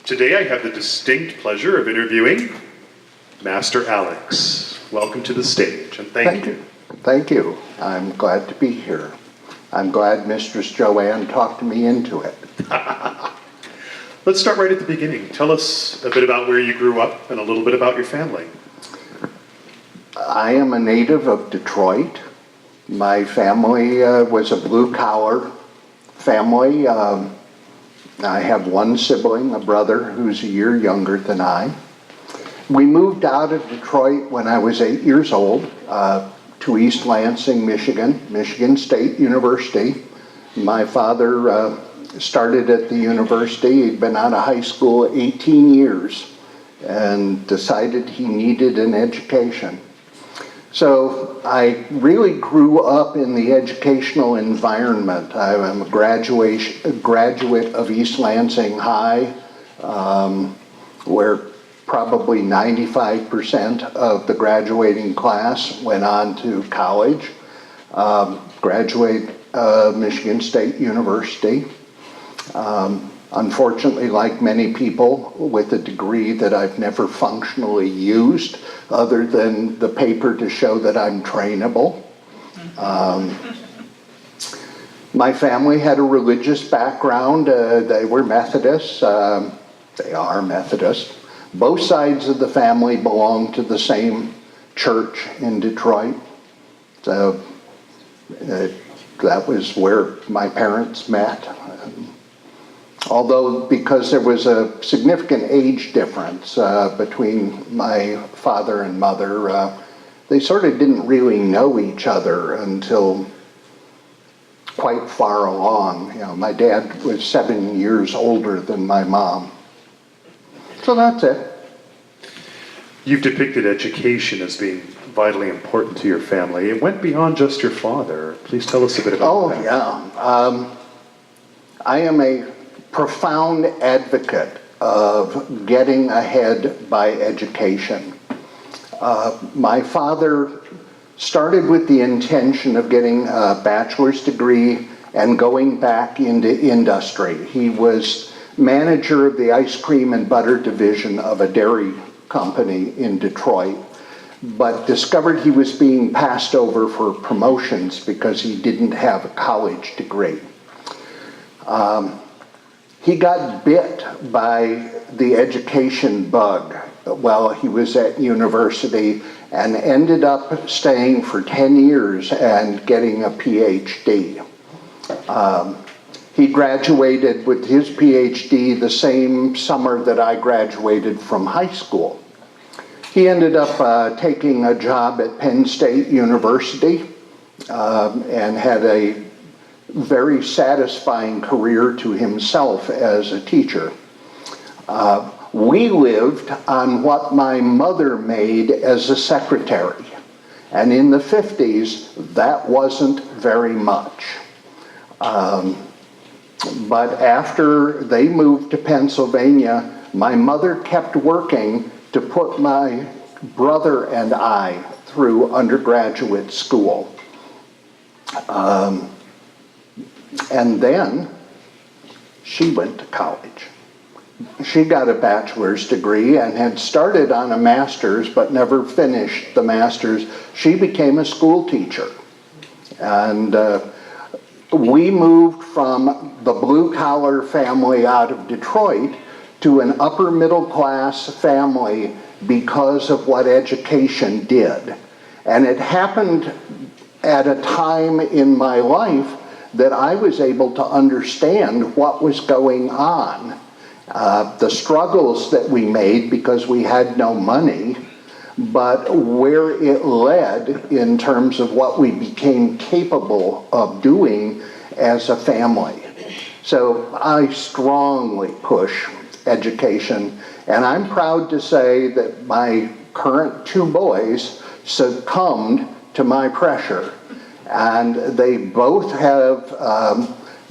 Today I have the distinct pleasure of interviewing Master Alex. Welcome to the stage, and thank you. Thank you. I'm glad to be here. I'm glad Mistress Joanne talked me into it. Let's start right at the beginning. Tell us a bit about where you grew up and a little bit about your family. I am a native of Detroit. My family was a blue-collar family. I have one sibling, a brother, who's a year younger than I. We moved out of Detroit when I was 8 years old to East Lansing, Michigan, Michigan State University. My father started at the university. He'd been out of high school 18 years and decided he needed an education. So I really grew up in the educational environment. I'm a graduate of East Lansing High, where probably 95% of the graduating class went on to college. Graduate Michigan State University. Unfortunately, like many people, with a degree that I've never functionally used, other than the paper to show that I'm trainable. My family had a religious background. They were Methodists. They are Methodists. Both sides of the family belong to the same church in Detroit. So that was where my parents met. Although, because there was a significant age difference between my father and mother, they sort of didn't really know each other until quite far along. You know, my dad was 7 years older than my mom. So that's it. You've depicted education as being vitally important to your family. It went beyond just your father. Please tell us a bit about that. Oh, yeah. I am a profound advocate of getting ahead by education. My father started with the intention of getting a bachelor's degree and going back into industry. He was manager of the ice cream and butter division of a dairy company in Detroit, but discovered he was being passed over for promotions because he didn't have a college degree. He got bit by the education bug while he was at university and ended up staying for 10 years and getting a PhD. He graduated with his PhD the same summer that I graduated from high school. He ended up taking a job at Penn State University and had a very satisfying career to himself as a teacher. We lived on what my mother made as a secretary, and in the 50s, that wasn't very much. But after they moved to Pennsylvania, my mother kept working to put my brother and I through undergraduate school. And then she went to college. She got a bachelor's degree and had started on a master's but never finished the master's. She became a school teacher. And we moved from the blue-collar family out of Detroit to an upper-middle-class family because of what education did. And it happened at a time in my life that I was able to understand what was going on. The struggles that we made because we had no money, but where it led in terms of what we became capable of doing as a family. So I strongly push education, and I'm proud to say that my current two boys succumbed to my pressure. And they both have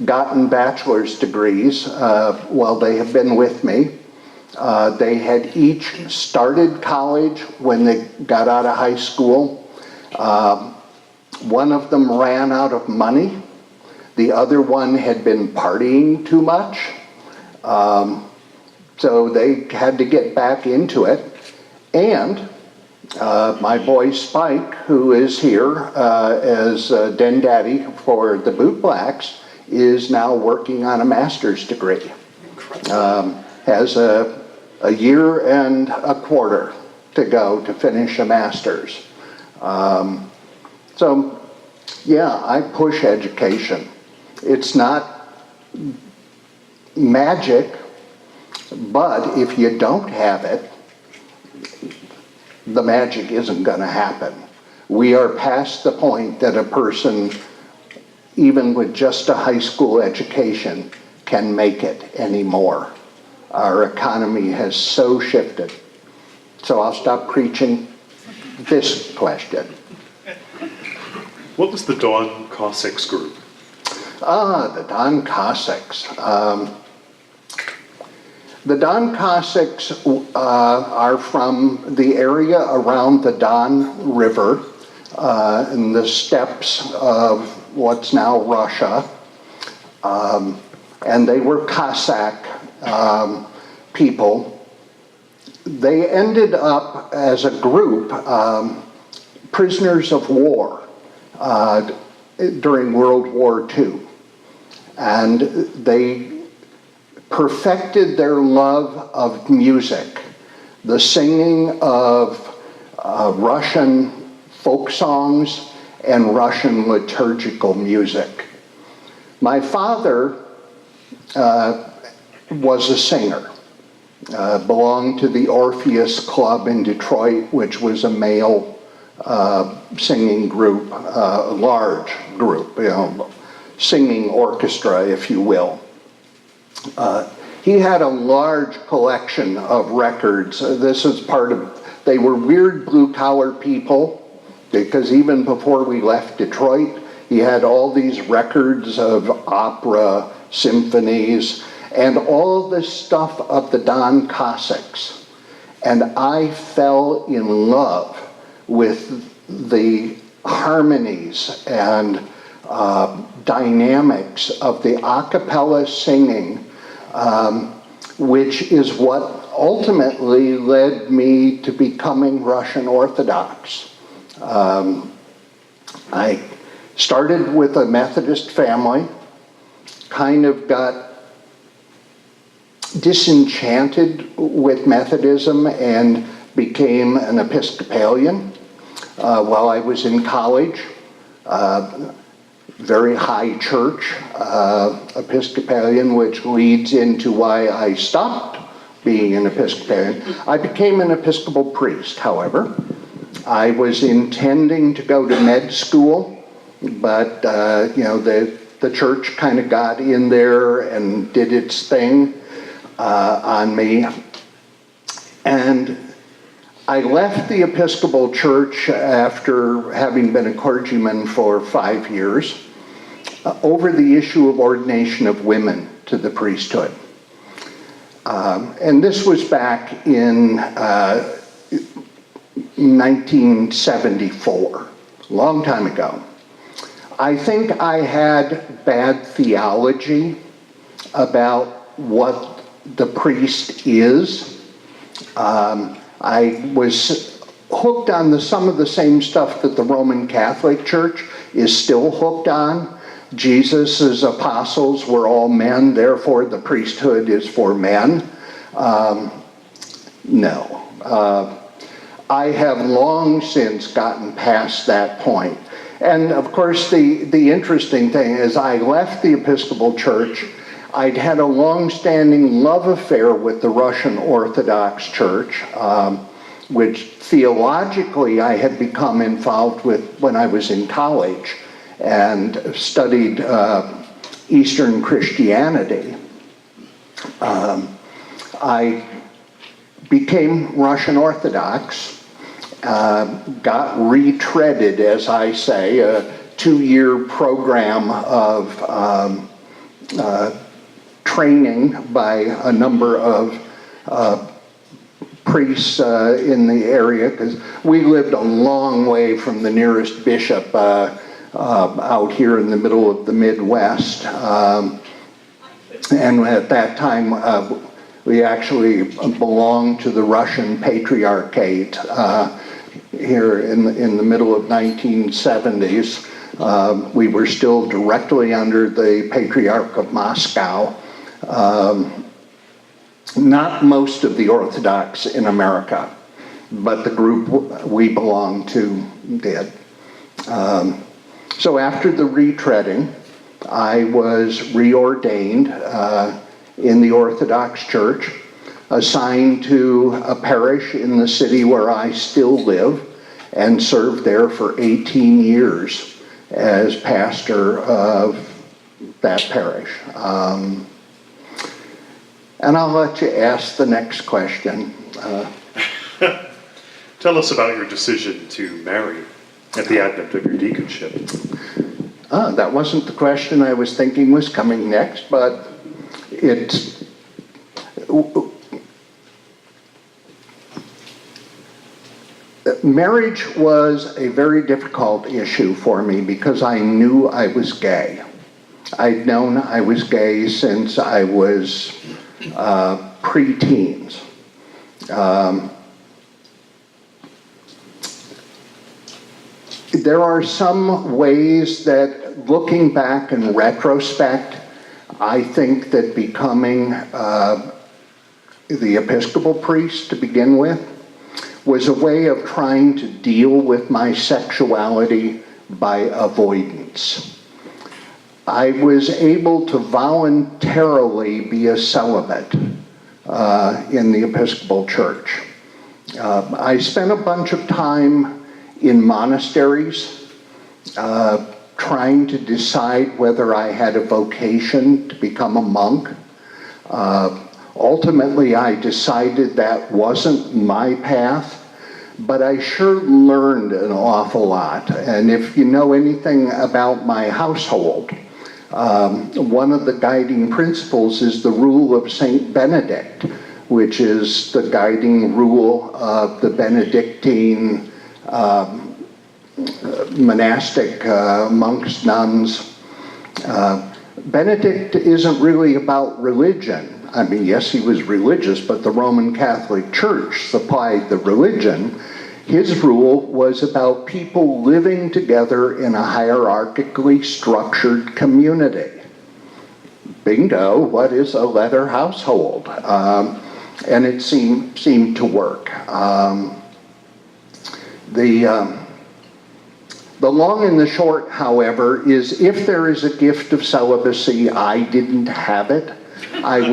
gotten bachelor's degrees while they have been with me. They had each started college when they got out of high school. One of them ran out of money. The other one had been partying too much. So they had to get back into it. And my boy Spike, who is here as den daddy for the Bootblacks, is now working on a master's degree. Has a year and a quarter to go to finish a master's. So, yeah, I push education. It's not magic, but if you don't have it, the magic isn't going to happen. We are past the point that a person, even with just a high school education, can make it anymore. Our economy has so shifted. So I'll stop preaching this question. What was the Don Cossacks group? The Don Cossacks. The Don Cossacks are from the area around the Don River in the steppes of what's now Russia. And they were Cossack people. They ended up as a group prisoners of war during World War II. And they perfected their love of music, the singing of Russian folk songs and Russian liturgical music. My father was a singer, belonged to the Orpheus Club in Detroit, which was a male singing group, a large group, singing orchestra, if you will. He had a large collection of records. This is part of, they were weird blue-collar people, because even before we left Detroit, he had all these records of opera, symphonies, and all this stuff of the Don Cossacks. And I fell in love with the harmonies and dynamics of the a cappella singing, which is what ultimately led me to becoming Russian Orthodox. I started with a Methodist family, kind of got disenchanted with Methodism and became an Episcopalian while I was in college. Very high church Episcopalian, which leads into why I stopped being an Episcopalian. I became an Episcopal priest, however. I was intending to go to med school, but the church kind of got in there and did its thing on me. And I left the Episcopal Church after having been a clergyman for 5 years over the issue of ordination of women to the priesthood. And this was back in 1974, a long time ago. I think I had bad theology about what the priest is. I was hooked on some of the same stuff that the Roman Catholic Church is still hooked on. Jesus' apostles were all men, therefore the priesthood is for men. No. I have long since gotten past that point. And of course, the interesting thing is I left the Episcopal Church. I'd had a long-standing love affair with the Russian Orthodox Church, which theologically I had become involved with when I was in college and studied Eastern Christianity. I became Russian Orthodox, got retreaded, as I say, a 2-year program of training by a number of priests in the area, because we lived a long way from the nearest bishop out here in the middle of the Midwest. And at that time, We actually belonged to the Russian Patriarchate here in the middle of 1970s. We were still directly under the Patriarch of Moscow. Not most of the Orthodox in America, but the group we belonged to did. So after the retreading, I was reordained in the Orthodox Church, assigned to a parish in the city where I still live, and served there for 18 years as pastor of that parish. And I'll let you ask the next question. Tell us about your decision to marry at the advent of your deaconship. That wasn't the question I was thinking was coming next, but it's... Marriage was a very difficult issue for me because I knew I was gay. I'd known I was gay since I was pre-teens. There are some ways that, looking back in retrospect, I think that becoming the Episcopal priest to begin with was a way of trying to deal with my sexuality by avoidance. I was able to voluntarily be a celibate in the Episcopal Church. I spent a bunch of time in monasteries trying to decide whether I had a vocation to become a monk. Ultimately, I decided that wasn't my path, but I sure learned an awful lot. And if you know anything about my household, one of the guiding principles is the rule of St Benedict, which is the guiding rule of the Benedictine monastic monks, nuns. Benedict isn't really about religion. I mean, yes, he was religious, but the Roman Catholic Church supplied the religion. His rule was about people living together in a hierarchically structured community. Bingo, what is a leather household? And it seemed to work. The long and the short, however, is if there is a gift of celibacy, I didn't have it. I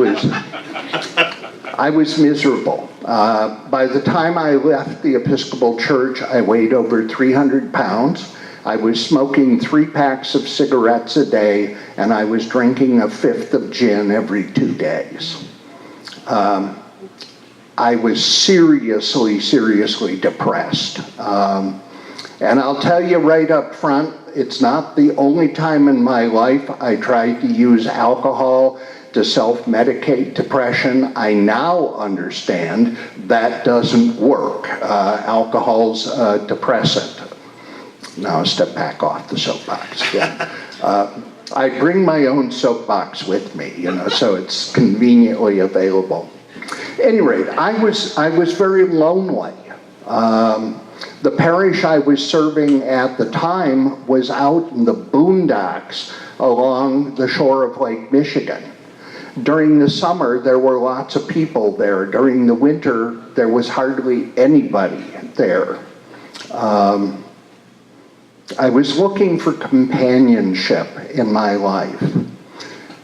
was miserable. By the time I left the Episcopal Church, I weighed over 300 pounds. I was smoking 3 packs of cigarettes a day, and I was drinking a fifth of gin every 2 days. I was seriously depressed. And I'll tell you right up front, it's not the only time in my life I tried to use alcohol to self-medicate depression. I now understand that doesn't work. Alcohol's a depressant. Now I'll step back off the soapbox. Yeah. I bring my own soapbox with me, so it's conveniently available. At any rate, I was very lonely. The parish I was serving at the time was out in the boondocks along the shore of Lake Michigan. During the summer, there were lots of people there. During the winter, there was hardly anybody there. I was looking for companionship in my life.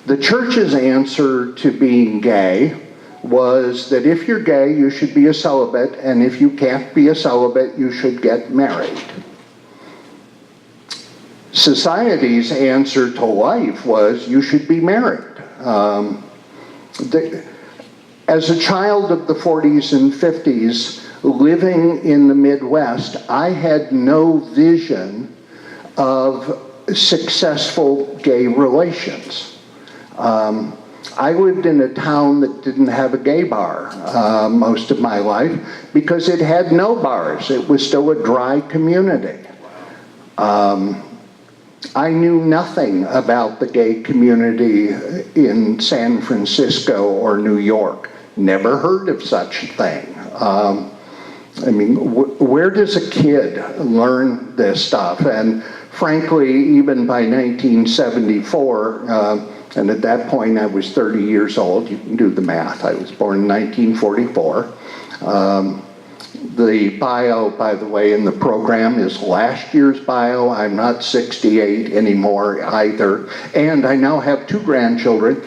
The church's answer to being gay was that if you're gay, you should be a celibate, and if you can't be a celibate, you should get married. Society's answer to life was you should be married. As a child of the 40s and 50s, living in the Midwest, I had no vision of successful gay relations. I lived in a town that didn't have a gay bar most of my life because it had no bars. It was still a dry community. I knew nothing about the gay community in San Francisco or New York. never heard of such a thing. I mean, where does a kid learn this stuff? And frankly, even by 1974, and at that point I was 30 years old, you can do the math, I was born in 1944. The bio, by the way, in the program is last year's bio. I'm not 68 anymore either. And I now have 2 grandchildren.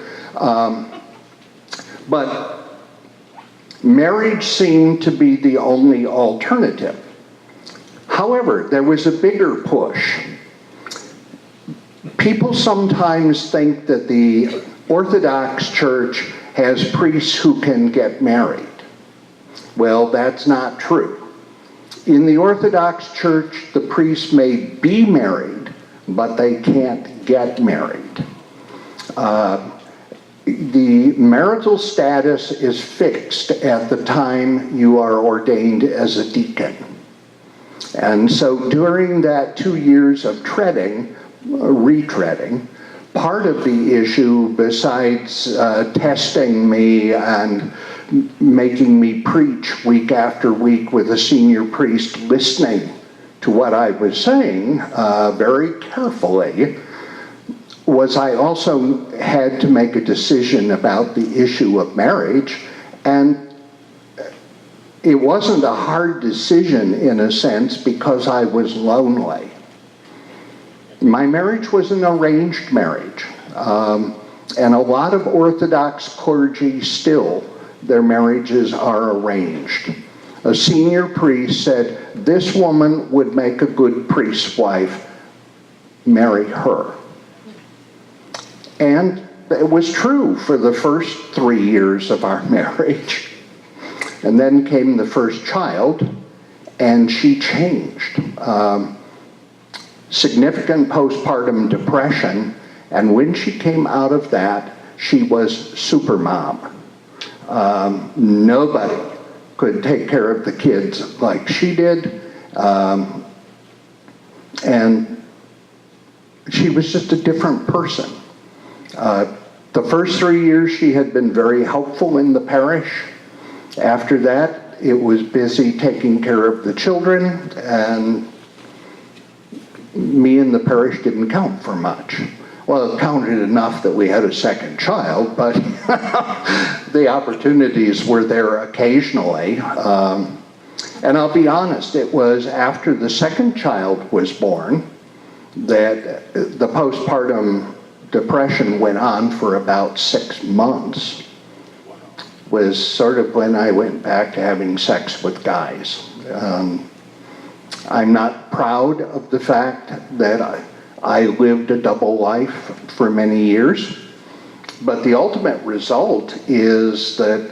But marriage seemed to be the only alternative. However, there was a bigger push. People sometimes think that the Orthodox Church has priests who can get married. Well, that's not true. In the Orthodox Church, the priests may be married, but they can't get married. The marital status is fixed at the time you are ordained as a deacon. And so during that 2 years of retreading, part of the issue, besides testing me and making me preach week after week with a senior priest listening to what I was saying very carefully, was I also had to make a decision about the issue of marriage, and it wasn't a hard decision in a sense because I was lonely. My marriage was an arranged marriage, and a lot of Orthodox clergy still, their marriages are arranged. A senior priest said, "This woman would make a good priest's wife, marry her." And it was true for the first 3 years of our marriage. And then came the first child, and she changed. Significant postpartum depression, and when she came out of that, she was super mom. Nobody could take care of the kids like she did, and she was just a different person. The first 3 years she had been very helpful in the parish. After that, it was busy taking care of the children, and me in the parish didn't count for much. Well, it counted enough that we had a second child, but the opportunities were there occasionally. And I'll be honest, it was after the second child was born that the postpartum depression went on for about 6 months. Was sort of when I went back to having sex with guys. I'm not proud of the fact that I lived a double life for many years, but the ultimate result is that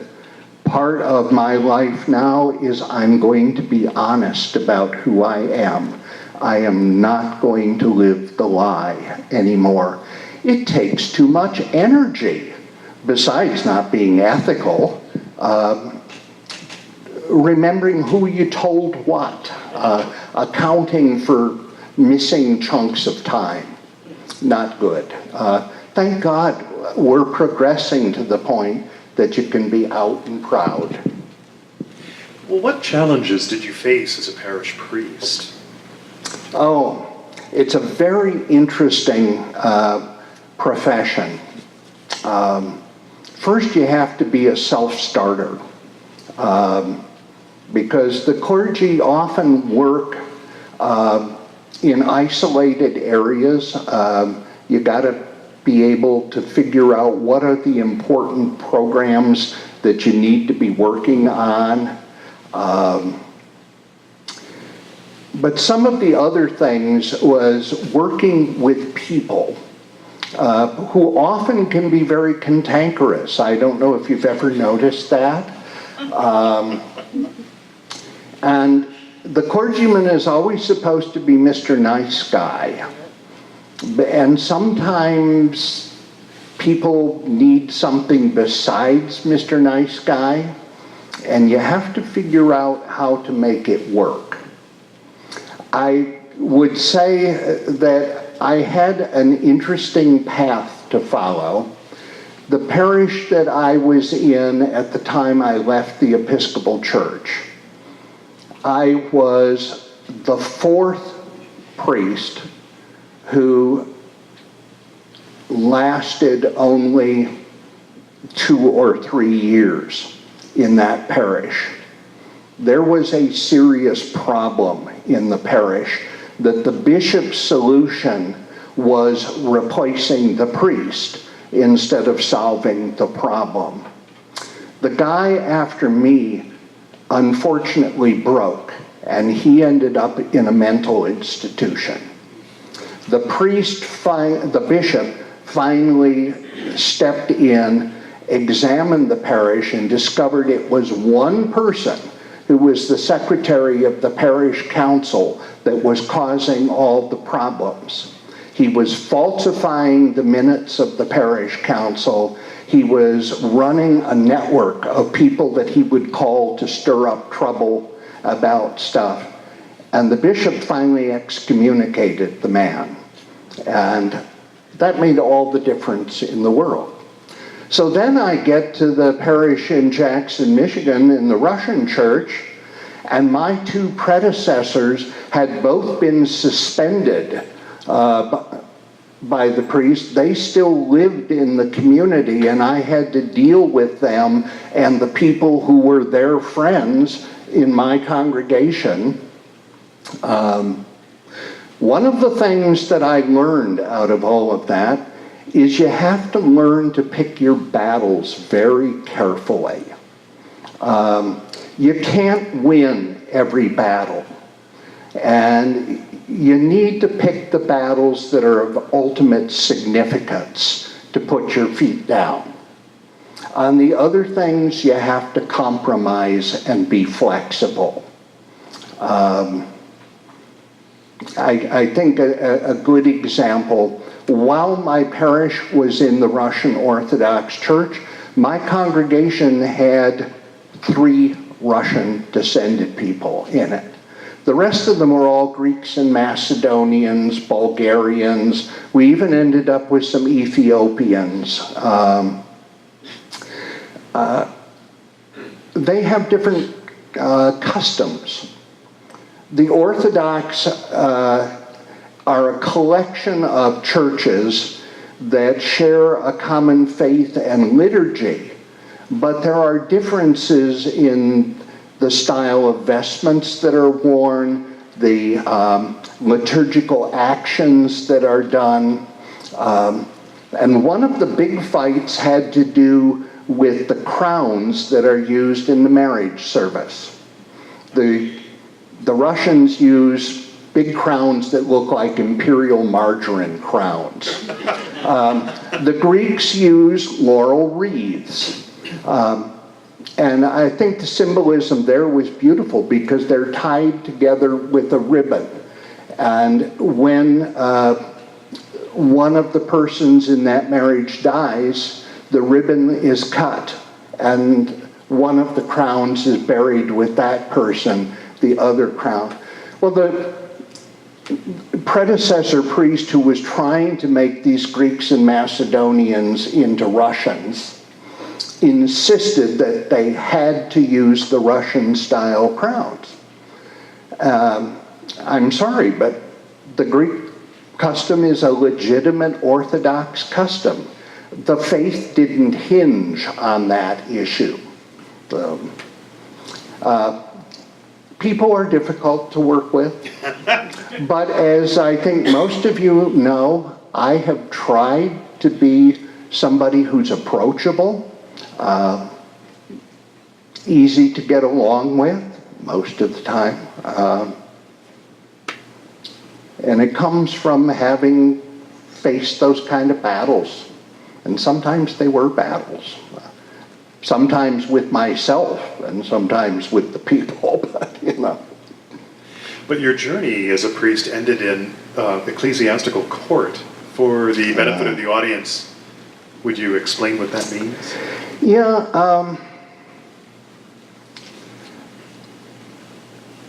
part of my life now is I'm going to be honest about who I am. I am not going to live the lie anymore. It takes too much energy, besides not being ethical. Remembering who you told what, accounting for missing chunks of time, not good. Thank God we're progressing to the point that you can be out and proud. Well, what challenges did you face as a parish priest? Oh, it's a very interesting profession. First, you have to be a self-starter. Because the clergy often work in isolated areas. You got to be able to figure out what are the important programs that you need to be working on. But some of the other things was working with people who often can be very cantankerous. I don't know if you've ever noticed that. And the clergyman is always supposed to be Mr. Nice Guy. And sometimes people need something besides Mr. Nice Guy, and you have to figure out how to make it work. I would say that I had an interesting path to follow The parish that I was in at the time I left the Episcopal Church, I was the fourth priest who lasted only 2 or 3 years in that parish. There was a serious problem in the parish that the bishop's solution was replacing the priest instead of solving the problem. The guy after me unfortunately broke, and he ended up in a mental institution. The bishop finally stepped in, examined the parish, and discovered it was one person who was the secretary of the parish council that was causing all the problems. He was falsifying the minutes of the parish council. He was running a network of people that he would call to stir up trouble about stuff. And the bishop finally excommunicated the man. And that made all the difference in the world. So then I get to the parish in Jackson, Michigan, in the Russian church, and my 2 predecessors had both been suspended by the priest. They still lived in the community, and I had to deal with them and the people who were their friends in my congregation. One of the things that I learned out of all of that is you have to learn to pick your battles very carefully. You can't win every battle, and you need to pick the battles that are of ultimate significance to put your feet down. On the other things, you have to compromise and be flexible. I think a good example, while my parish was in the Russian Orthodox Church, my congregation had 3 Russian descended people in it. The rest of them were all Greeks and Macedonians, Bulgarians. We even ended up with some Ethiopians. They have different customs. The Orthodox are a collection of churches that share a common faith and liturgy, but there are differences in the style of vestments that are worn, the liturgical actions that are done. And one of the big fights had to do with the crowns that are used in the marriage service. The Russians use big crowns that look like imperial margarine crowns. The Greeks use laurel wreaths. And I think the symbolism there was beautiful because they're tied together with a ribbon. And when one of the persons in that marriage dies, the ribbon is cut and one of the crowns is buried with that person, the other crown. Well, the predecessor priest who was trying to make these Greeks and Macedonians into Russians insisted that they had to use the Russian-style crowns. I'm sorry, but the Greek custom is a legitimate Orthodox custom. The faith didn't hinge on that issue. People are difficult to work with, but as I think most of you know, I have tried to be somebody who's approachable, easy to get along with most of the time. And it comes from having faced those kind of battles. And sometimes they were battles. Sometimes with myself and sometimes with the people, but you know. But your journey as a priest ended in ecclesiastical court. For the benefit of the audience, would you explain what that means? Yeah.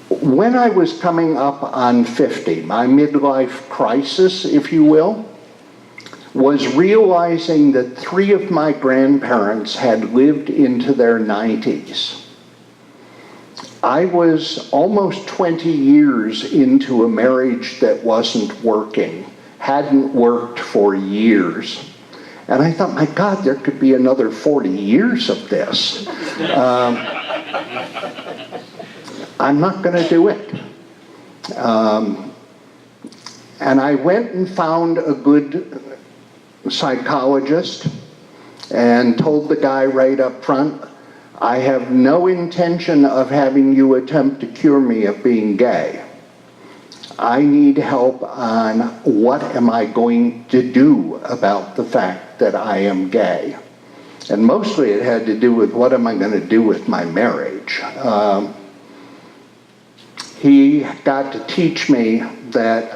When I was coming up on 50, my midlife crisis, if you will, was realizing that 3 of my grandparents had lived into their 90s. I was almost 20 years into a marriage that wasn't working, hadn't worked for years. And I thought, my God, there could be another 40 years of this. I'm not going to do it. And I went and found a good psychologist and told the guy right up front, I have no intention of having you attempt to cure me of being gay. I need help on what am I going to do about the fact that I am gay. And mostly it had to do with what am I going to do with my marriage. He got to teach me that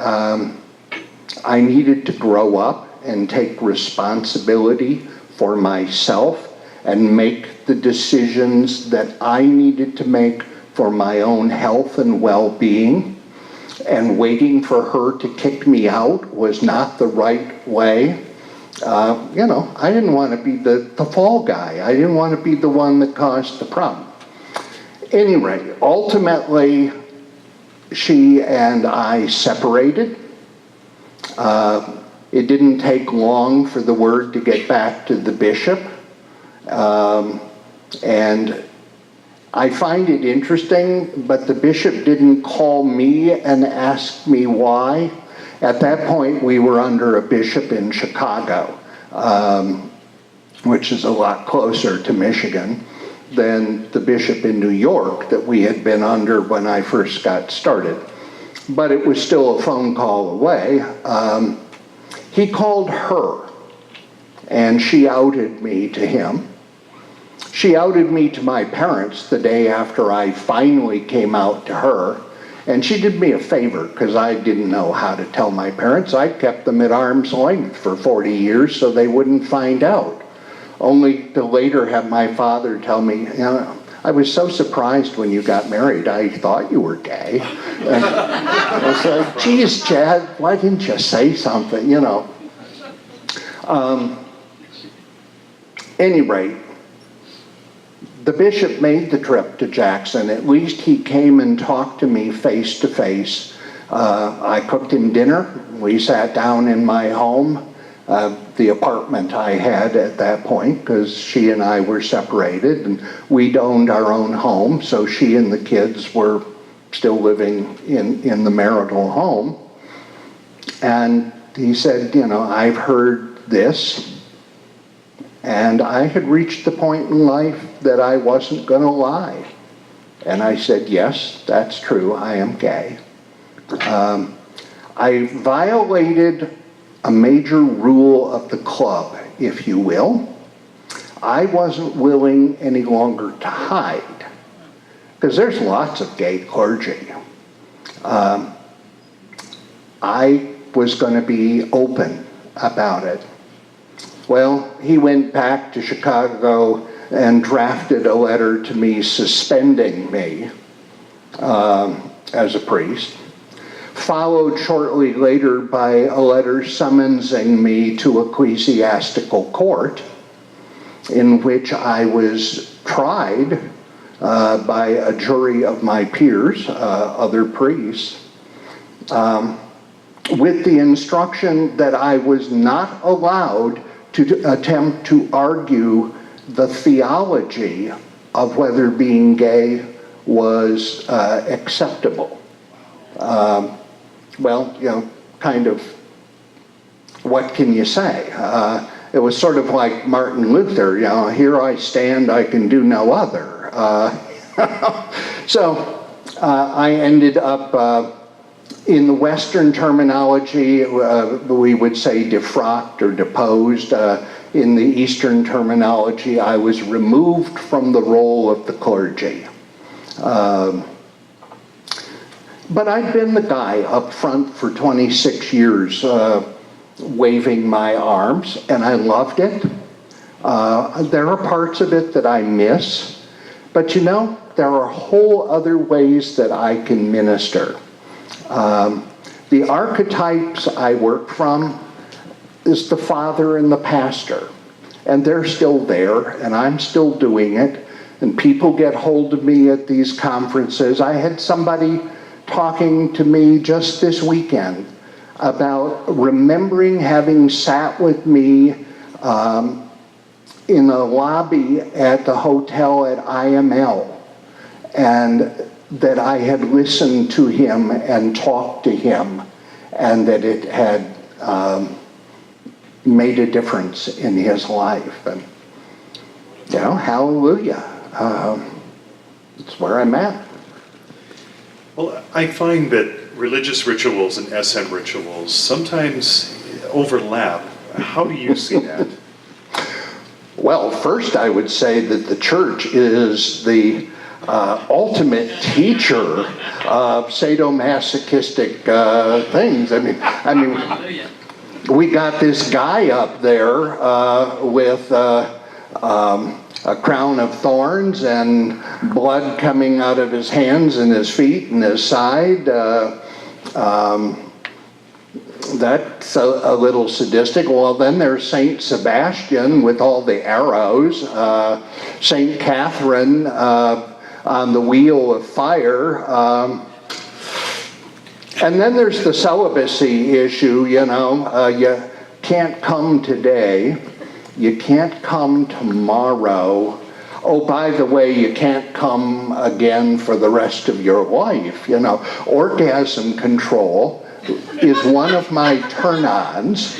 I needed to grow up and take responsibility for myself and make the decisions that I needed to make for my own health and well-being. And waiting for her to kick me out was not the right way. I didn't want to be the fall guy. I didn't want to be the one that caused the problem. Anyway, ultimately, she and I separated. It didn't take long for the word to get back to the bishop. And I find it interesting, but the bishop didn't call me and ask me why. At that point, we were under a bishop in Chicago, which is a lot closer to Michigan than the bishop in New York that we had been under when I first got started. But it was still a phone call away. He called her, and she outed me to him. She outed me to my parents the day after I finally came out to her. And she did me a favor because I didn't know how to tell my parents. I kept them at arm's length for 40 years so they wouldn't find out. Only to later have my father tell me, I was so surprised when you got married, I thought you were gay. And I was like, geez, Chad, why didn't you say something, Anyway, the bishop made the trip to Jackson. At least he came and talked to me face to face. I cooked him dinner. We sat down in my home, the apartment I had at that point, because she and I were separated, and we'd owned our own home, so she and the kids were still living in the marital home. And he said, I've heard this, and I had reached the point in life that I wasn't going to lie. And I said, yes, that's true, I am gay. I violated a major rule of the club, if you will. I wasn't willing any longer to hide, because there's lots of gay clergy. I was going to be open about it. Well, he went back to Chicago and drafted a letter to me suspending me as a priest, followed shortly later by a letter summoning me to ecclesiastical court, in which I was tried by a jury of my peers, other priests, with the instruction that I was not allowed to attempt to argue the theology of whether being gay was acceptable. Kind of, what can you say? It was sort of like Martin Luther, here I stand, I can do no other. So I ended up, in the Western terminology, we would say defrocked or deposed. In the Eastern terminology, I was removed from the role of the clergy. But I'd been the guy up front for 26 years, waving my arms, and I loved it. There are parts of it that I miss, but there are whole other ways that I can minister. The archetypes I work from, is the father and the pastor. And they're still there, and I'm still doing it. And people get hold of me at these conferences. I had somebody talking to me just this weekend about remembering having sat with me in a lobby at the hotel at IML, and that I had listened to him and talked to him, and that it had made a difference in his life. And, you know, hallelujah. That's where I'm at. Well, I find that religious rituals and SM rituals sometimes overlap. How do you see that? Well, first I would say that the church is the ultimate teacher of sadomasochistic things. I mean, we got this guy up there with a crown of thorns and blood coming out of his hands and his feet and his side. That's a little sadistic. Well, then there's Saint Sebastian with all the arrows, Saint Catherine on the wheel of fire, and then there's the celibacy issue. You know, you can't come today, you can't come tomorrow. Oh, by the way, you can't come again for the rest of your life. You know, orgasm control is one of my turn-ons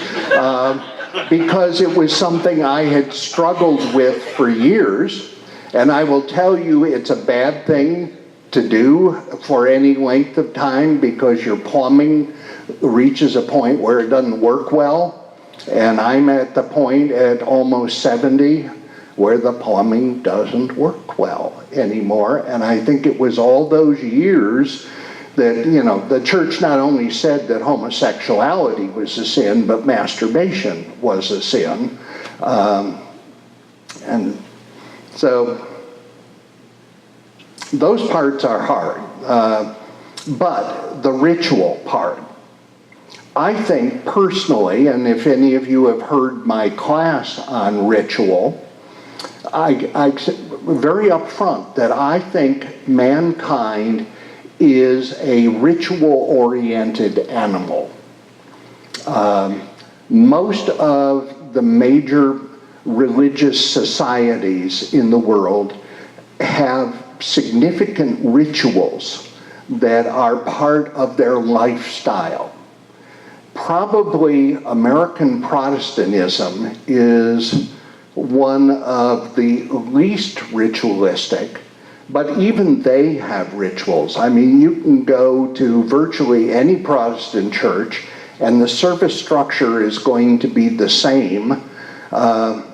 because it was something I had struggled with for years, and I will tell you it's a bad thing to do for any length of time because your plumbing reaches a point where it doesn't work well, and I'm at the point at almost 70 where the plumbing doesn't work well anymore. And I think it was all those years that, you know, the church not only said that homosexuality was a sin, but masturbation was a sin. And so those parts are hard. But the ritual part, I think personally, and if any of you have heard my class on ritual, I very upfront that I think mankind is a ritual-oriented animal. Most of the major religious societies in the world have significant rituals that are part of their lifestyle. Probably American Protestantism is one of the least ritualistic, but even they have rituals. I mean, you can go to virtually any Protestant church and the service structure is going to be the same.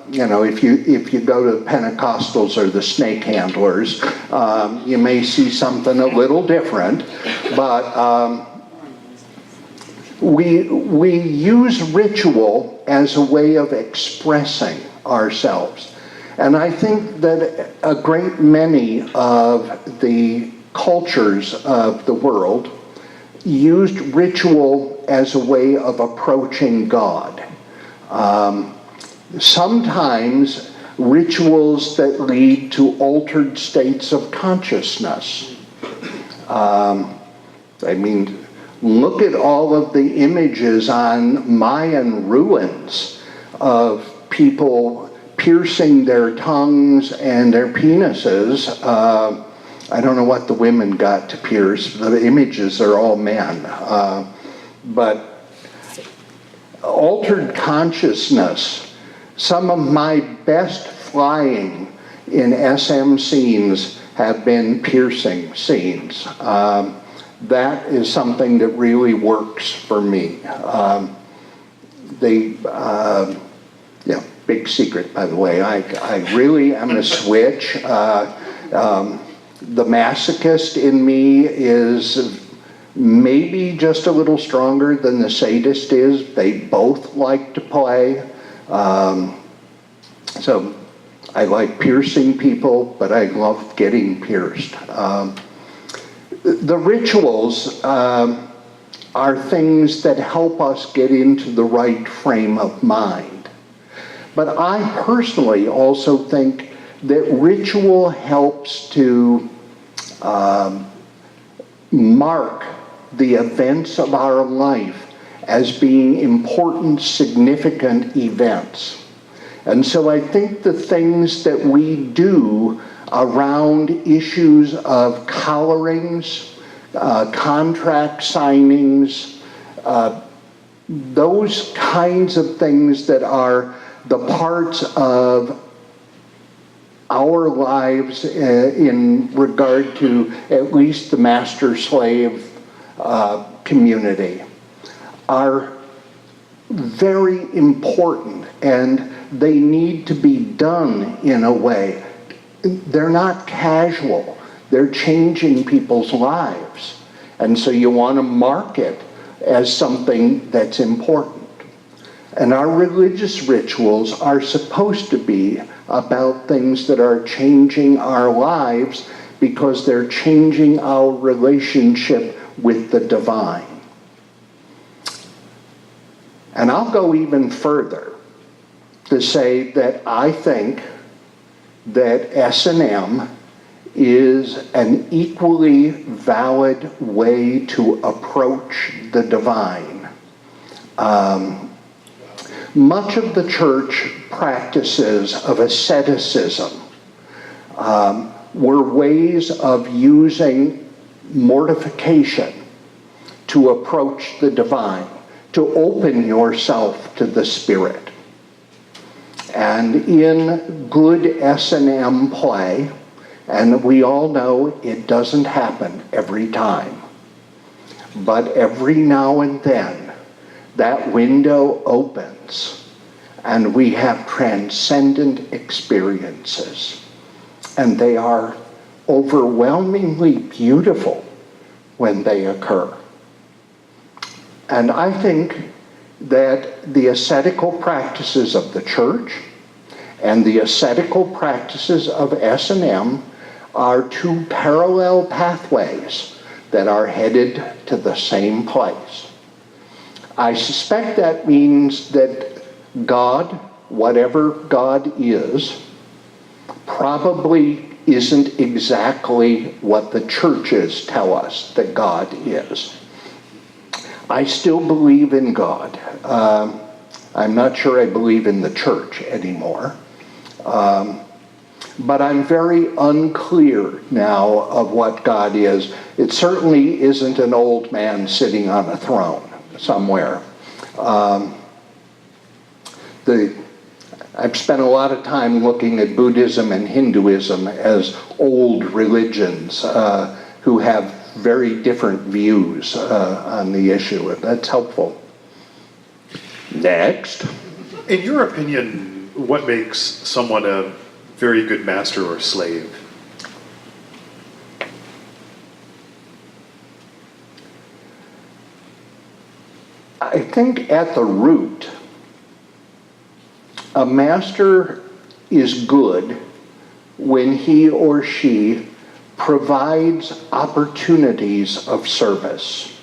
You know, if you go to the Pentecostals or the snake handlers, you may see something a little different, but we use ritual as a way of expressing ourselves. And I think that a great many of the cultures of the world used ritual as a way of approaching God. Sometimes rituals that lead to altered states of consciousness. I mean, look at all of the images on Mayan ruins of people piercing their tongues and their penises. I don't know what the women got to pierce. The images are all men. But altered consciousness, some of my best flying in SM scenes have been piercing scenes. That is something that really works for me. Yeah, big secret, by the way. I really am a switch. The masochist in me is maybe just a little stronger than the sadist is. They both like to play. So I like piercing people, but I love getting pierced. The rituals are things that help us get into the right frame of mind. But I personally also think that ritual helps to mark the events of our life as being important, significant events. And so I think the things that we do around issues of collarings, contract signings, those kinds of things that are the parts of our lives in regard to at least the master-slave community are very important, and they need to be done in a way. They're not casual. They're changing people's lives. And so you want to mark it as something that's important. And our religious rituals are supposed to be about things that are changing our lives because they're changing our relationship with the divine. And I'll go even further to say that I think that S&M is an equally valid way to approach the divine. Much of the church practices of asceticism were ways of using mortification to approach the divine, to open yourself to the Spirit. And in good S&M play, and we all know it doesn't happen every time, but every now and then, that window opens and we have transcendent experiences. And they are overwhelmingly beautiful when they occur. And I think that the ascetical practices of the church and the ascetical practices of S&M are two parallel pathways that are headed to the same place. I suspect that means that God, whatever God is, probably isn't exactly what the churches tell us that God is. I still believe in God. I'm not sure I believe in the church anymore. But I'm very unclear now of what God is. It certainly isn't an old man sitting on a throne somewhere. I've spent a lot of time looking at Buddhism and Hinduism as old religions who have very different views on the issue, and that's helpful. Next. In your opinion, what makes someone a very good master or slave? I think at the root, a master is good when he or she provides opportunities of service.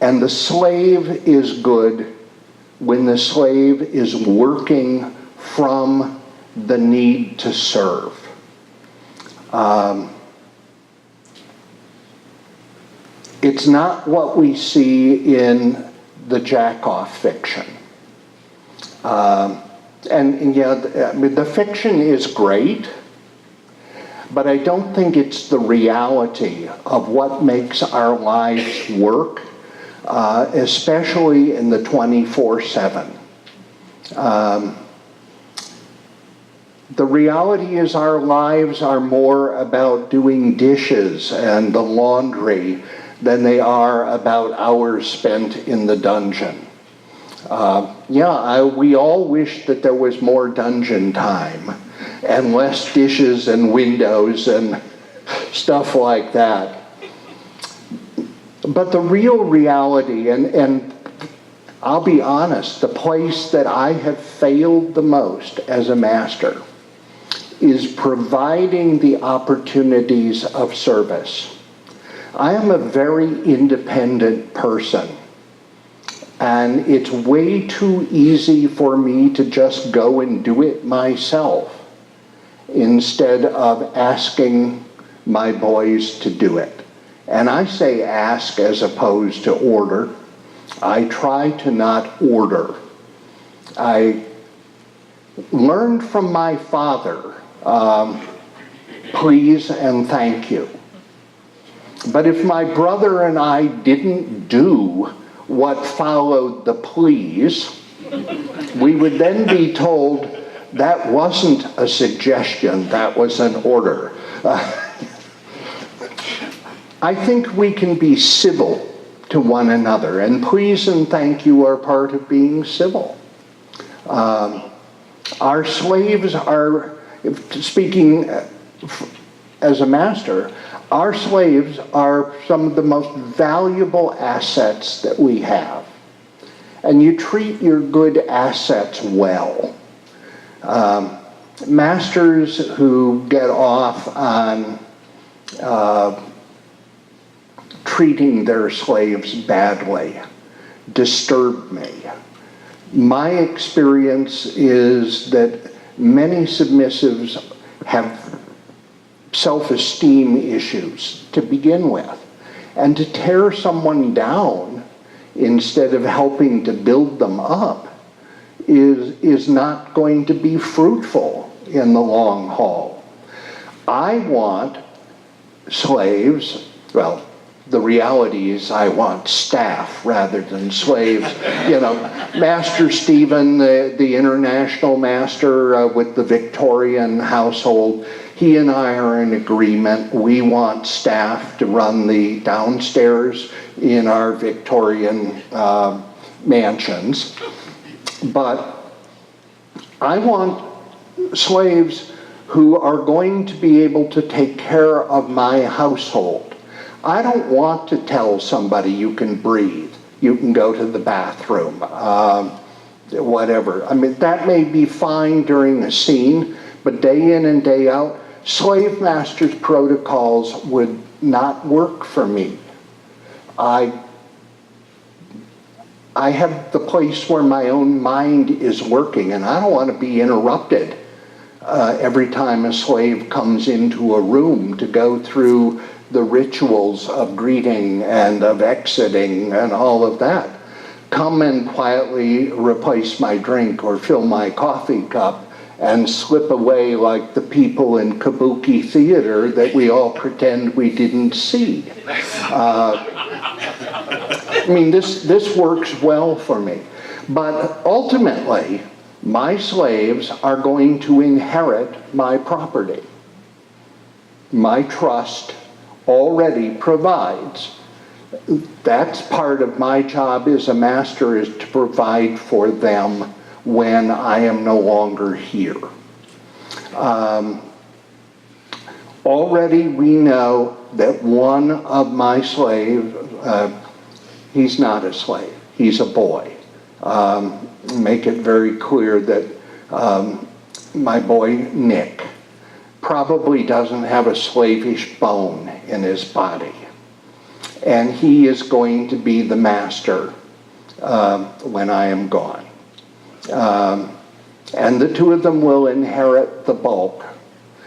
And the slave is good when the slave is working from the need to serve. It's not what we see in the jack-off fiction. The fiction is great, but I don't think it's the reality of what makes our lives work, especially in the 24/7. The reality is our lives are more about doing dishes and the laundry than they are about hours spent in the dungeon. We all wish that there was more dungeon time and less dishes and windows and stuff like that. But the real reality, and I'll be honest, the place that I have failed the most as a master is providing the opportunities of service. I am a very independent person, and it's way too easy for me to just go and do it myself instead of asking my boys to do it. And I say ask as opposed to order. I try to not order. I learned from my father, please and thank you. But if my brother and I didn't do what followed the please, we would then be told that wasn't a suggestion, that was an order. I think we can be civil to one another, and please and thank you are part of being civil. Our slaves are, speaking as a master, our slaves are some of the most valuable assets that we have. And you treat your good assets well. Masters who get off on treating their slaves badly disturb me. My experience is that many submissives have self-esteem issues to begin with. And to tear someone down instead of helping to build them up is not going to be fruitful in the long haul. I want slaves, well, the reality is I want staff rather than slaves. You know, Master Stephen, the international master with the Victorian household, he and I are in agreement. We want staff to run the downstairs in our Victorian mansions. But I want slaves who are going to be able to take care of my household. I don't want to tell somebody you can breathe, you can go to the bathroom, whatever. I mean, that may be fine during the scene, but day in and day out, slave masters' protocols would not work for me. I have the place where my own mind is working, and I don't want to be interrupted every time a slave comes into a room to go through the rituals of greeting and of exiting and all of that. Come and quietly replace my drink or fill my coffee cup and slip away like the people in kabuki theater that we all pretend we didn't see. I mean, this works well for me. But ultimately, my slaves are going to inherit my property. My trust already provides. That's part of my job as a master, is to provide for them when I am no longer here. Already we know that one of my slaves, he's not a slave, he's a boy. Make it very clear that my boy Nick probably doesn't have a slavish bone in his body. And he is going to be the master when I am gone. And the two of them will inherit the bulk.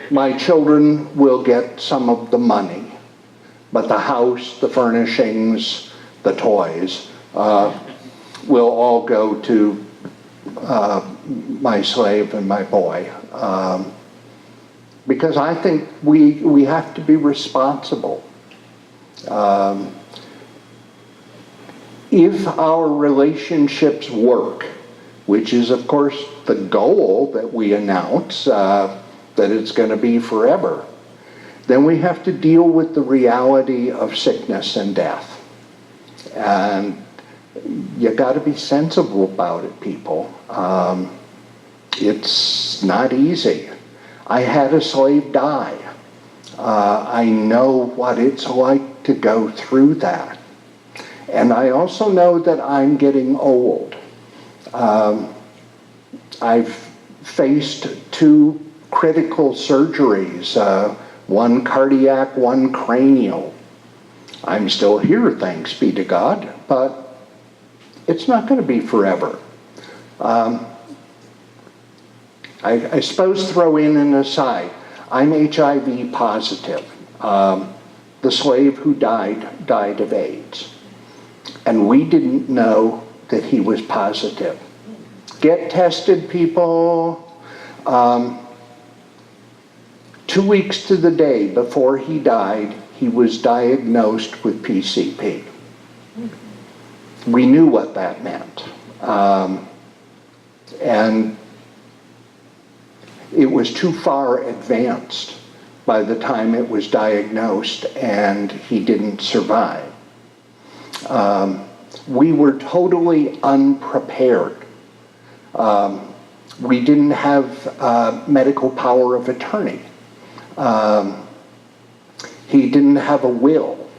My children will get some of the money, but the house, the furnishings, the toys will all go to my slave and my boy. Because I think we have to be responsible. If our relationships work, which is of course the goal that we announce, that it's going to be forever, then we have to deal with the reality of sickness and death. And you got to be sensible about it, people. It's not easy. I had a slave die. I know what it's like to go through that. And I also know that I'm getting old. I've faced 2 critical surgeries, one cardiac, one cranial. I'm still here, thanks be to God, but it's not going to be forever. I suppose throw in an aside. I'm HIV positive. The slave who died of AIDS. And we didn't know that he was positive. Get tested, people. 2 weeks to the day before he died, he was diagnosed with PCP. We knew what that meant. And it was too far advanced by the time it was diagnosed, and he didn't survive. We were totally unprepared. We didn't have medical power of attorney. He didn't have a will.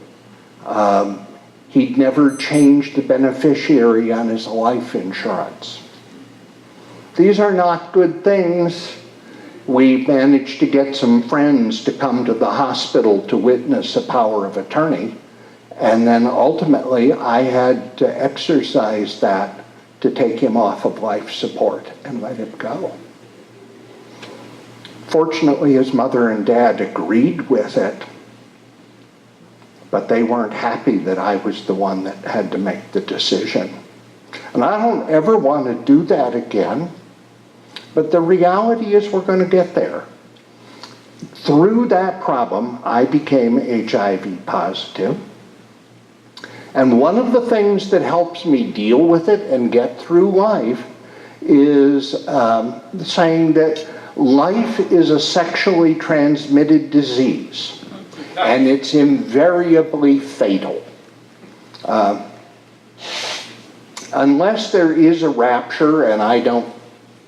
He'd never changed the beneficiary on his life insurance. These are not good things. We managed to get some friends to come to the hospital to witness a power of attorney, and then ultimately I had to exercise that to take him off of life support and let him go. Fortunately, his mother and dad agreed with it, but they weren't happy that I was the one that had to make the decision. And I don't ever want to do that again. But the reality is we're going to get there. Through that problem, I became HIV positive. And one of the things that helps me deal with it and get through life is saying that life is a sexually transmitted disease. And it's invariably fatal. Unless there is a rapture, and I don't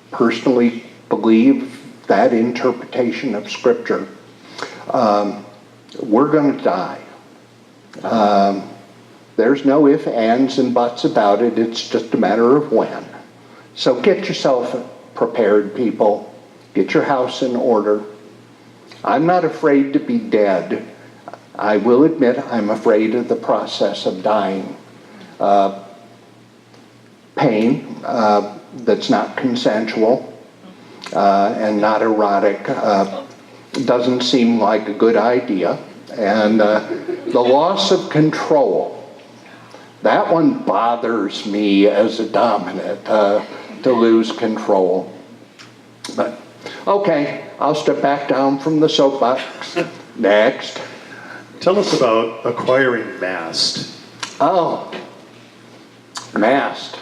personally believe that interpretation of Scripture, we're going to die. There's no ifs, ands, and buts about it. It's just a matter of when. So get yourself prepared, people. Get your house in order. I'm not afraid to be dead. I will admit I'm afraid of the process of dying. Pain that's not consensual and not erotic doesn't seem like a good idea. And the loss of control, that one bothers me as a dominant, to lose control. But okay, I'll step back down from the soapbox. Next. Tell us about acquiring MAsT. Oh, MAsT.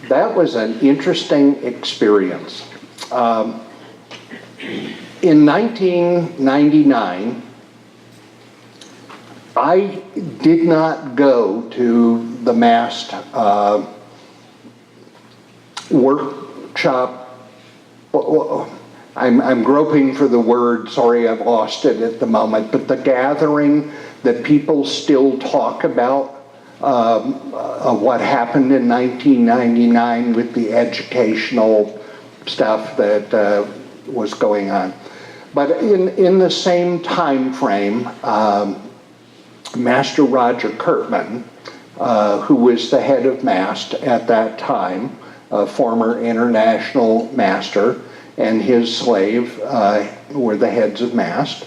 That was an interesting experience. In 1999, I did not go to the MAsT workshop. I'm groping for the word, sorry I've lost it at the moment, but the gathering that people still talk about what happened in 1999 with the educational stuff that was going on. But in the same time frame, Master Roger Kurtman, who was the head of MAsT at that time, a former international master, and his slave were the heads of MAsT.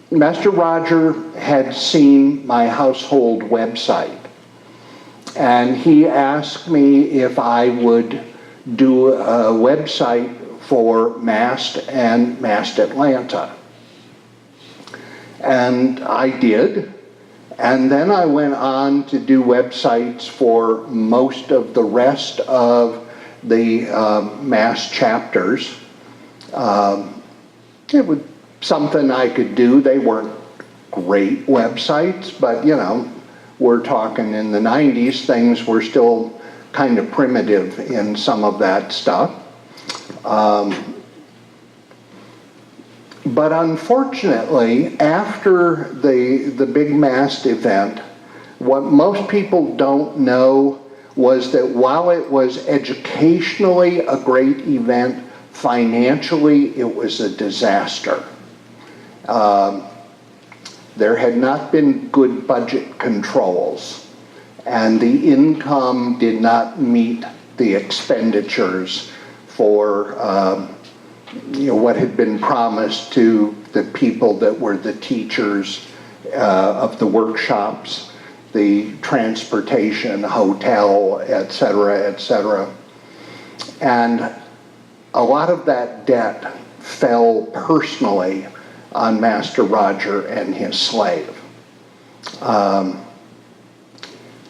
Master Roger had seen my household website, and he asked me if I would do a website for MAsT and MAsT Atlanta. And I did, and then I went on to do websites for most of the rest of the MAsT chapters. It was something I could do. They weren't great websites, but you know, we're talking in the 90s, things were still kind of primitive in some of that stuff. But unfortunately, after the big MAsT event, what most people don't know was that while it was educationally a great event, financially it was a disaster. there had not been good budget controls, and the income did not meet the expenditures for what had been promised to the people that were the teachers of the workshops, the transportation, hotel, et cetera, and a lot of that debt fell personally on Master Roger and his slave.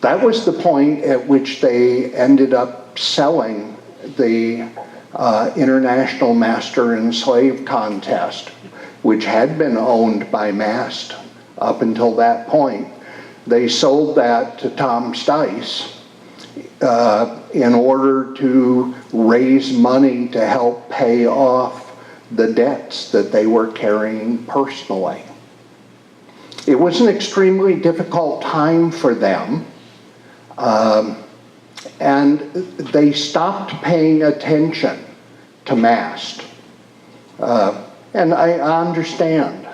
That was the point at which they ended up selling the International Master and Slave Contest, which had been owned by MAsT up until that point. They sold that to Tom Stice in order to raise money to help pay off the debts that they were carrying personally. It was an extremely difficult time for them, and they stopped paying attention to MAsT. And I understand.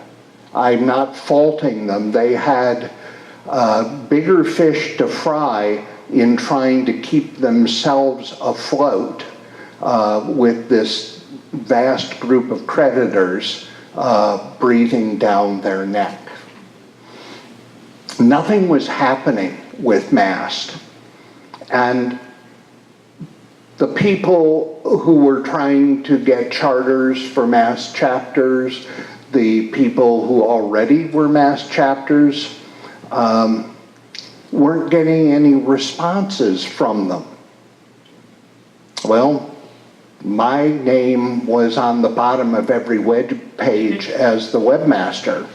I'm not faulting them. They had bigger fish to fry in trying to keep themselves afloat with this vast group of creditors breathing down their neck. Nothing was happening with MAsT, and the people who were trying to get charters for MAsT chapters, the people who already were MAsT chapters, weren't getting any responses from them. Well, my name was on the bottom of every web page as the webmaster.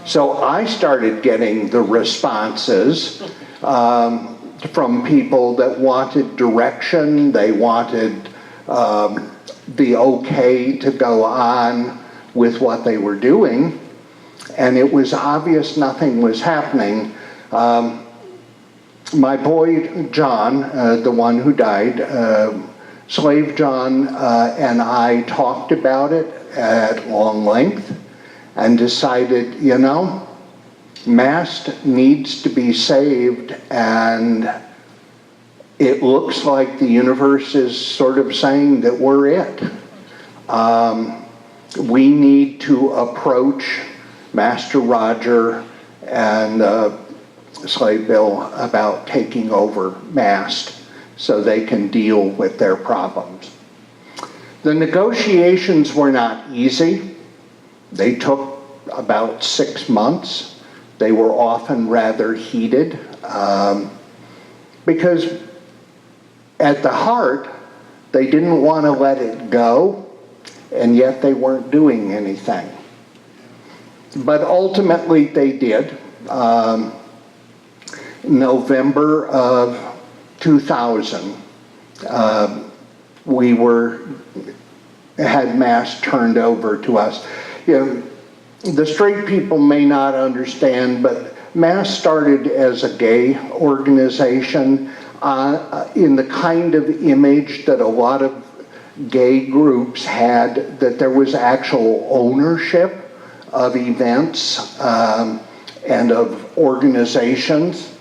So I started getting the responses from people that wanted direction, they wanted the okay to go on with what they were doing, and it was obvious nothing was happening. My boy John, the one who died, Slave John, and I talked about it at long length and decided, MAsT needs to be saved, and it looks like the universe is sort of saying that we're it. We need to approach Master Roger and Slave Bill about taking over MAsT so they can deal with their problems. The negotiations were not easy. They took about 6 months. They were often rather heated because at the heart, they didn't want to let it go, and yet they weren't doing anything. But ultimately they did. November of 2000, we had MAsT turned over to us. The straight people may not understand, but MAsT started as a gay organization in the kind of image that a lot of gay groups had, that there was actual ownership of events and of organizations.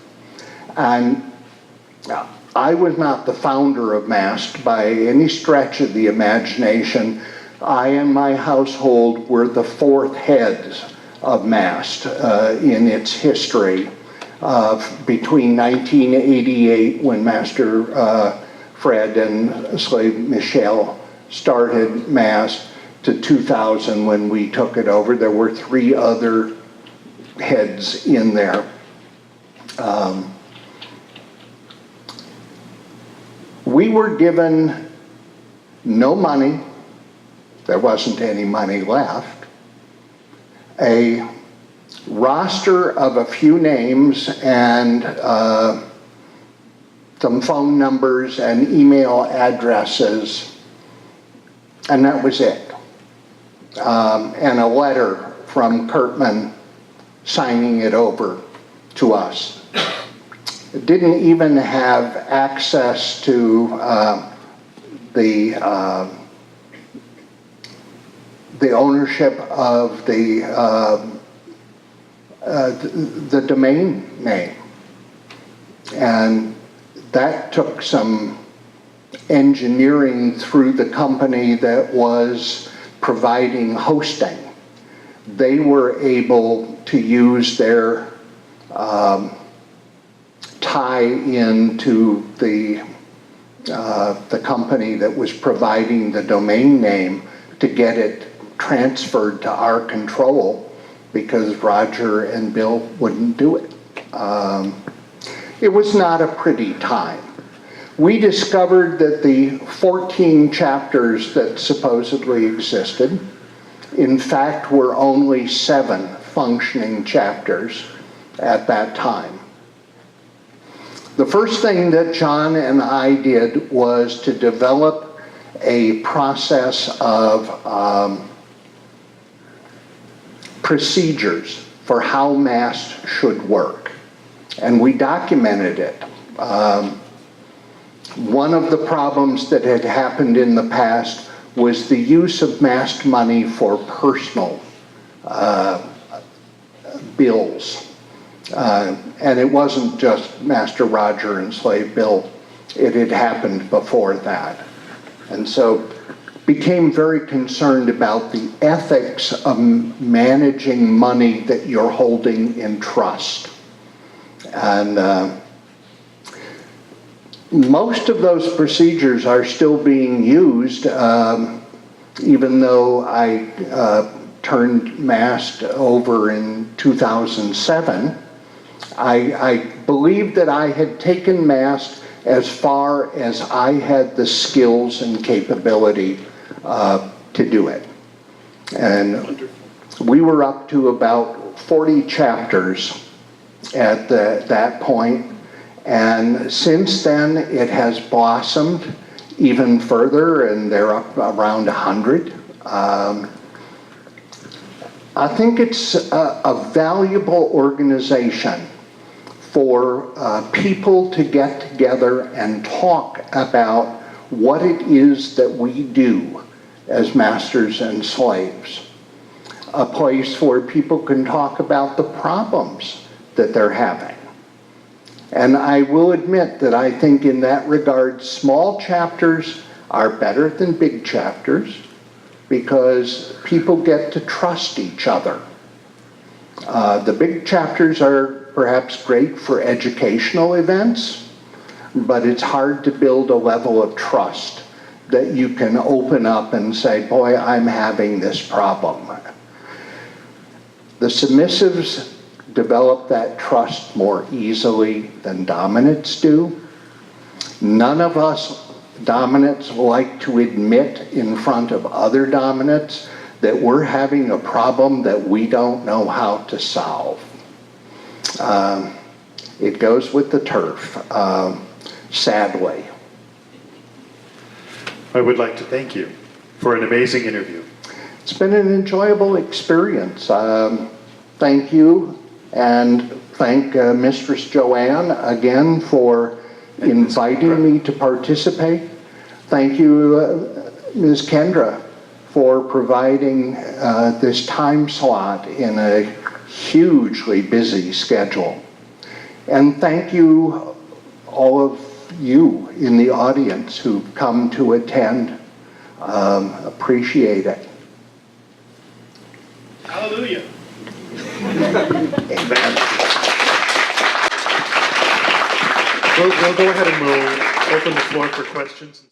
And I was not the founder of MAsT by any stretch of the imagination. I and my household were the fourth heads of MAsT in its history between 1988, when Master Fred and Slave Michelle started MAsT, to 2000 when we took it over. There were 3 other heads in there. We were given no money. There wasn't any money left. A roster of a few names and some phone numbers and email addresses, and that was it. And a letter from Kurtman signing it over to us. It didn't even have access to the ownership of the the domain name. And that took some engineering through the company that was providing hosting. They were able to use their tie into the company that was providing the domain name to get it transferred to our control, because Roger and Bill wouldn't do it. It was not a pretty time. We discovered that the 14 chapters that supposedly existed, in fact, were only 7 functioning chapters at that time. The first thing that John and I did was to develop a process of procedures for how MAsT should work, and we documented it. One of the problems that had happened in the past was the use of MAsT money for personal bills. And it wasn't just Master Roger and Slave Bill. It had happened before that. And so became very concerned about the ethics of managing money that you're holding in trust. And most of those procedures are still being used, even though I turned MAsT over in 2007. I believed that I had taken MAsT as far as I had the skills and capability to do it. And we were up to about 40 chapters at that point. And since then, it has blossomed even further, and they're up around 100. I think it's a valuable organization for people to get together and talk about what it is that we do as masters and slaves. A place where people can talk about the problems that they're having. And I will admit that I think in that regard, small chapters are better than big chapters, because people get to trust each other. The big chapters are perhaps great for educational events, but it's hard to build a level of trust that you can open up and say, boy, I'm having this problem. The submissives develop that trust more easily than dominants do. None of us dominants like to admit in front of other dominants that we're having a problem that we don't know how to solve. It goes with the turf, sadly. I would like to thank you for an amazing interview. It's been an enjoyable experience. Thank you, and thank Mistress Joanne again for inviting me to participate. Thank you, Ms. Kendra, for providing this time slot in a hugely busy schedule. And thank you, all of you in the audience who've come to attend. Appreciate it. Hallelujah. Amen. We'll go ahead and we'll open the floor for questions.